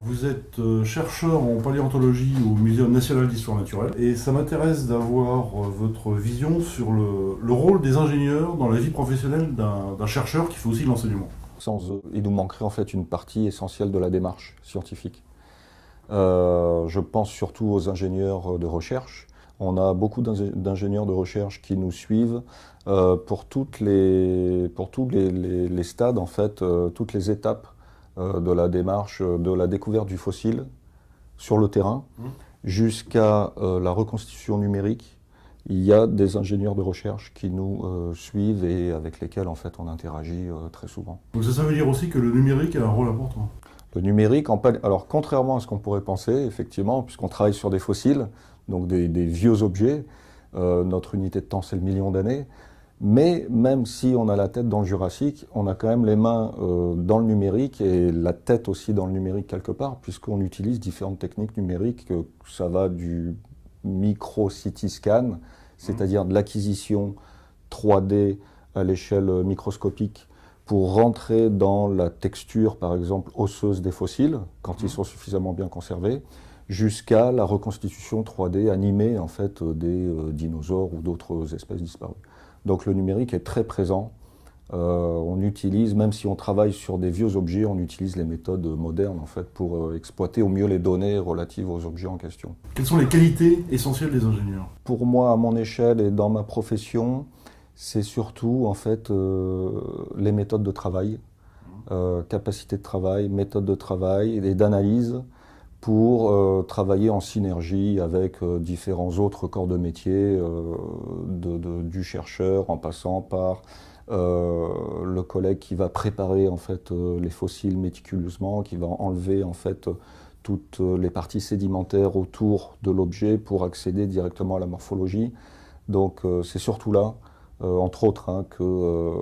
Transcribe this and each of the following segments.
Vous êtes chercheur en paléontologie au Muséum national d'histoire naturelle et ça m'intéresse d'avoir votre vision sur le rôle des ingénieurs dans la vie professionnelle d'un chercheur qui fait aussi de l'enseignement. Sans eux, il nous manquerait en fait une partie essentielle de la démarche scientifique. Je pense surtout aux ingénieurs de recherche. On a beaucoup d'ingénieurs de recherche qui nous suivent pour tous les stades, en fait, toutes les étapes de la démarche, de la découverte du fossile sur le terrain, jusqu'à la reconstitution numérique. Il y a des ingénieurs de recherche qui nous suivent et avec lesquels en fait on interagit très souvent. Donc ça veut dire aussi que le numérique a un rôle important. Le numérique, alors contrairement à ce qu'on pourrait penser, effectivement, puisqu'on travaille sur des fossiles, donc des vieux objets, notre unité de temps c'est le million d'années, mais même si on a la tête dans le Jurassique, on a quand même les mains dans le numérique et la tête aussi dans le numérique quelque part, puisqu'on utilise différentes techniques numériques, ça va du micro-CT scan, c'est-à-dire de l'acquisition 3D à l'échelle microscopique pour rentrer dans la texture, par exemple, osseuse des fossiles, quand ils sont suffisamment bien conservés, jusqu'à la reconstitution 3D animée, en fait, des dinosaures ou d'autres espèces disparues. Donc le numérique est très présent. On utilise, même si on travaille sur des vieux objets, on utilise les méthodes modernes, en fait, pour exploiter au mieux les données relatives aux objets en question. Quelles sont les qualités essentielles des ingénieurs? Pour moi, à mon échelle et dans ma profession, c'est surtout en fait les méthodes de travail, capacité de travail, méthode de travail et d'analyse pour travailler en synergie avec différents autres corps de métier, du chercheur en passant par le collègue qui va préparer en fait les fossiles méticuleusement, qui va enlever en fait toutes les parties sédimentaires autour de l'objet pour accéder directement à la morphologie. Donc c'est surtout là, entre autres, que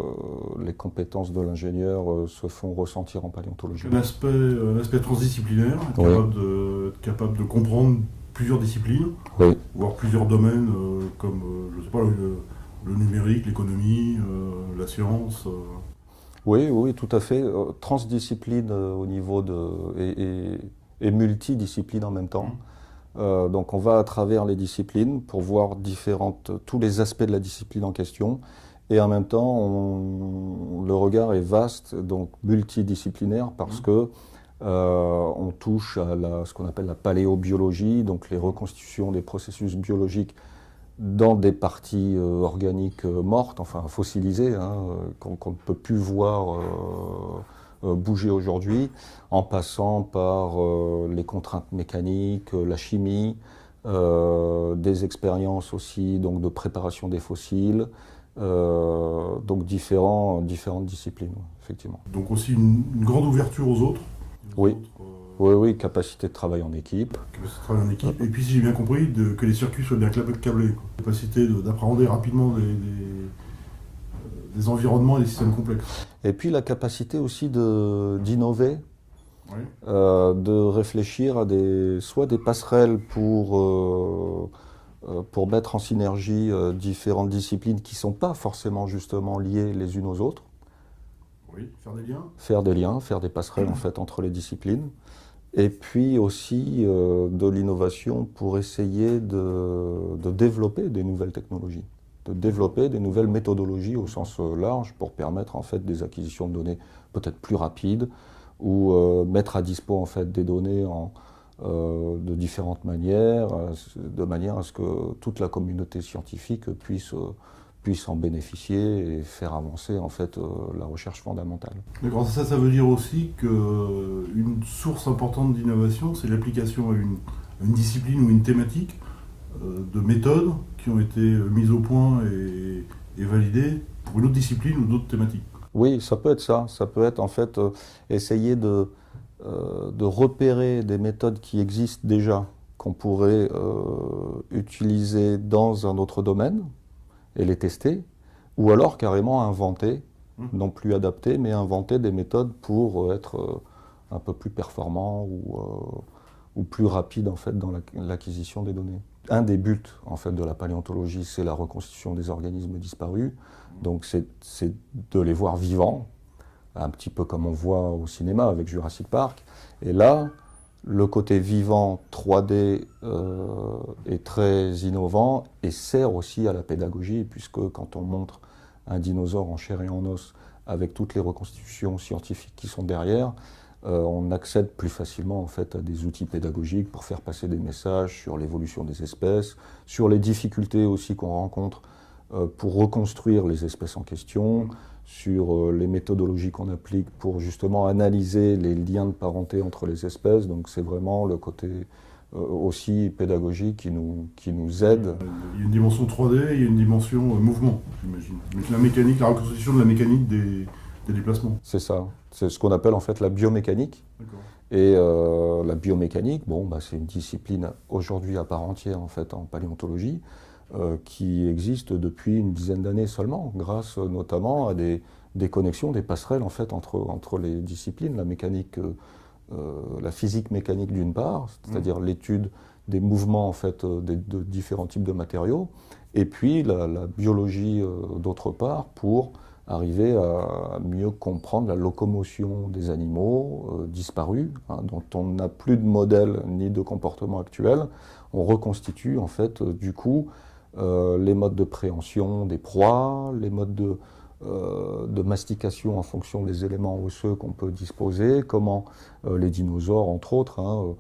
les compétences de l'ingénieur se font ressentir en paléontologie. L'aspect transdisciplinaire, être capable de comprendre plusieurs disciplines, voire plusieurs domaines comme je sais pas, le numérique, l'économie, la science. Oui, tout à fait. Transdiscipline au niveau et multidiscipline en même temps. Donc on va à travers les disciplines pour voir tous les aspects de la discipline en question. Et en même temps, le regard est vaste, donc multidisciplinaire, parce que on touche à ce qu'on appelle la paléobiologie, donc les reconstitutions des processus biologiques dans des parties organiques mortes, enfin fossilisées, qu'on ne peut plus voir bouger aujourd'hui, en passant par les contraintes mécaniques, la chimie, des expériences aussi donc de préparation des fossiles, donc différentes disciplines, effectivement. Donc aussi une grande ouverture aux autres. Oui, capacité de travail en équipe. Capacité de travail en équipe. Et puis si j'ai bien compris, que les circuits soient bien câblés. Capacité d'appréhender rapidement des environnements et des systèmes complexes. Et puis la capacité aussi d'innover, de réfléchir à soit des passerelles pour mettre en synergie différentes disciplines qui ne sont pas forcément justement liées les unes aux autres. Oui, faire des liens. Faire des liens, faire des passerelles en fait entre les disciplines. Et puis aussi de l'innovation pour essayer de développer des nouvelles technologies, de développer des nouvelles méthodologies au sens large pour permettre en fait des acquisitions de données peut-être plus rapides ou mettre à dispo en fait des données de différentes manières, de manière à ce que toute la communauté scientifique puisse en bénéficier et faire avancer en fait la recherche fondamentale. D'accord, ça veut dire aussi qu'une source importante d'innovation, c'est l'application à une discipline ou une thématique de méthodes qui ont été mises au point et validées pour une autre discipline ou d'autres thématiques. Oui, ça peut être ça. Ça peut être en fait essayer de repérer des méthodes qui existent déjà, qu'on pourrait utiliser dans un autre domaine et les tester, ou alors carrément inventer, non plus adapter, mais inventer des méthodes pour être un peu plus performant ou plus rapide en fait dans l'acquisition des données. Un des buts en fait de la paléontologie, c'est la reconstitution des organismes disparus. Donc c'est de les voir vivants, un petit peu comme on voit au cinéma avec Jurassic Park. Et là, le côté vivant 3D est très innovant et sert aussi à la pédagogie, puisque quand on montre un dinosaure en chair et en os avec toutes les reconstitutions scientifiques qui sont derrière, on accède plus facilement en fait à des outils pédagogiques pour faire passer des messages sur l'évolution des espèces, sur les difficultés aussi qu'on rencontre pour reconstruire les espèces en question, sur les méthodologies qu'on applique pour justement analyser les liens de parenté entre les espèces. Donc c'est vraiment le côté aussi pédagogique qui nous aide. Il y a une dimension 3D, il y a une dimension mouvement, j'imagine. La mécanique, la reconstitution de la mécanique des déplacements. C'est ça. C'est ce qu'on appelle en fait la biomécanique. Et la biomécanique, bon, bah, c'est une discipline aujourd'hui à part entière en fait en paléontologie, qui existe depuis une dizaine d'années seulement, grâce notamment à des connexions, des passerelles en fait entre les disciplines, la mécanique, la physique mécanique d'une part, c'est-à-dire l'étude des mouvements en fait de différents types de matériaux, et puis la biologie d'autre part pour arriver à mieux comprendre la locomotion des animaux disparus, hein, dont on n'a plus de modèle ni de comportement actuel. On reconstitue en fait du coup les modes de préhension des proies, les modes de mastication en fonction des éléments osseux qu'on peut disposer, comment les dinosaures, entre autres, hein,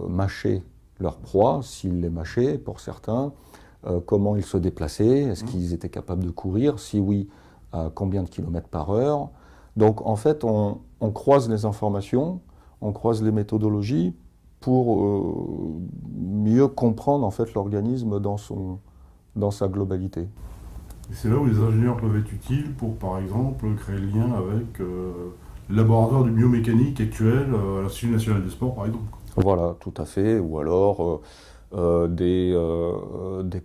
mâchaient leurs proies, s'ils les mâchaient pour certains, comment ils se déplaçaient, est-ce qu'ils étaient capables de courir, si oui, à combien de kilomètres par heure. Donc en fait, on croise les informations, on croise les méthodologies, pour mieux comprendre en fait l'organisme dans sa globalité. Et c'est là où les ingénieurs peuvent être utiles pour, par exemple, créer le lien avec le laboratoire de biomécanique actuel à l'Institut national des sports, par exemple. Voilà, tout à fait. Ou alors des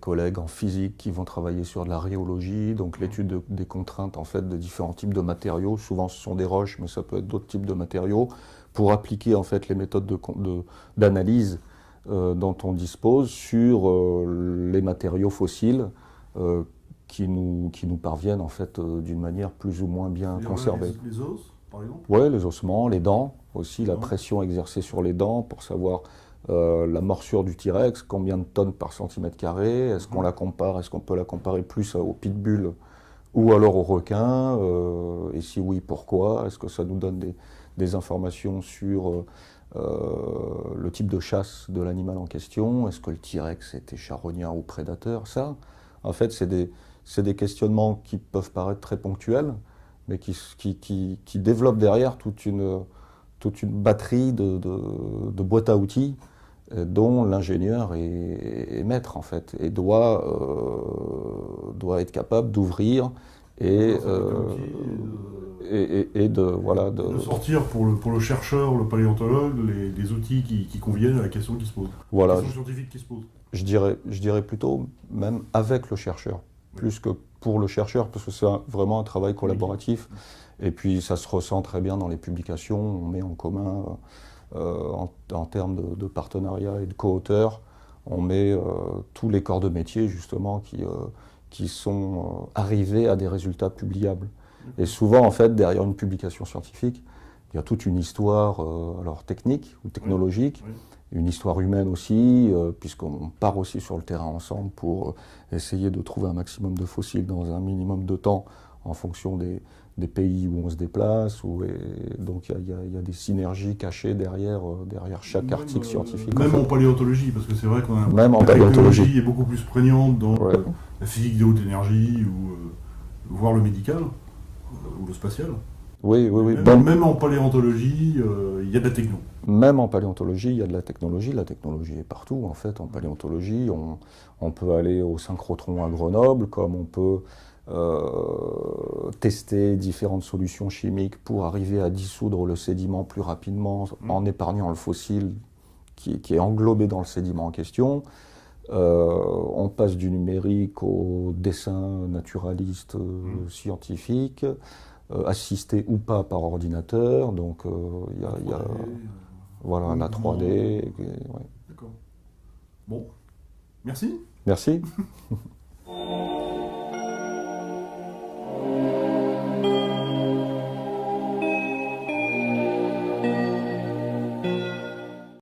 collègues en physique qui vont travailler sur de la rhéologie, donc l'étude des contraintes en fait de différents types de matériaux. Souvent, ce sont des roches, mais ça peut être d'autres types de matériaux, pour appliquer en fait les méthodes d'analyse dont on dispose sur les matériaux fossiles qui nous parviennent en fait d'une manière plus ou moins bien conservée. Les os, par exemple ? Oui, les ossements, les dents aussi, la pression exercée sur les dents pour savoir la morsure du T-Rex, combien de tonnes par centimètre carré, est-ce qu'on la compare, est-ce qu'on peut la comparer plus au pitbull ou alors au requin, et si oui, pourquoi, est-ce que ça nous donne des informations sur le type de chasse de l'animal en question, est-ce que le T-Rex était charognard ou prédateur, ça, en fait, c'est des questionnements qui peuvent paraître très ponctuels, mais qui développent derrière toute une batterie de boîtes à outils dont l'ingénieur est maître en fait, et doit être capable d'ouvrir et de sortir pour le chercheur, le paléontologue, les outils qui conviennent à la question qui se pose. Voilà. La question scientifique qui se pose. Je dirais plutôt même avec le chercheur, plus que pour le chercheur, parce que c'est vraiment un travail collaboratif. Et puis ça se ressent très bien dans les publications, on met en commun en termes de partenariat et de co-auteurs, on met tous les corps de métier justement qui sont arrivés à des résultats publiables. Et souvent en fait derrière une publication scientifique, il y a toute une histoire alors technique ou technologique, une histoire humaine aussi, puisqu'on part aussi sur le terrain ensemble pour essayer de trouver un maximum de fossiles dans un minimum de temps en fonction des pays où on se déplace, donc il y a des synergies cachées derrière chaque article scientifique. Même en paléontologie, parce que c'est vrai qu'on a même en la paléontologie technologie est beaucoup plus prégnante dans la physique de haute énergie, ou voire le médical, ou le spatial. Oui. Même en paléontologie, il y a de la techno. Même en paléontologie, il y a de la technologie est partout en fait. En paléontologie, on peut aller au synchrotron à Grenoble, comme on peut tester différentes solutions chimiques pour arriver à dissoudre le sédiment plus rapidement en épargnant le fossile qui est englobé dans le sédiment en question. On passe du numérique au dessin naturaliste scientifique, assisté ou pas par ordinateur, donc il y a voilà, la 3D. D'accord. Bon, merci. Merci.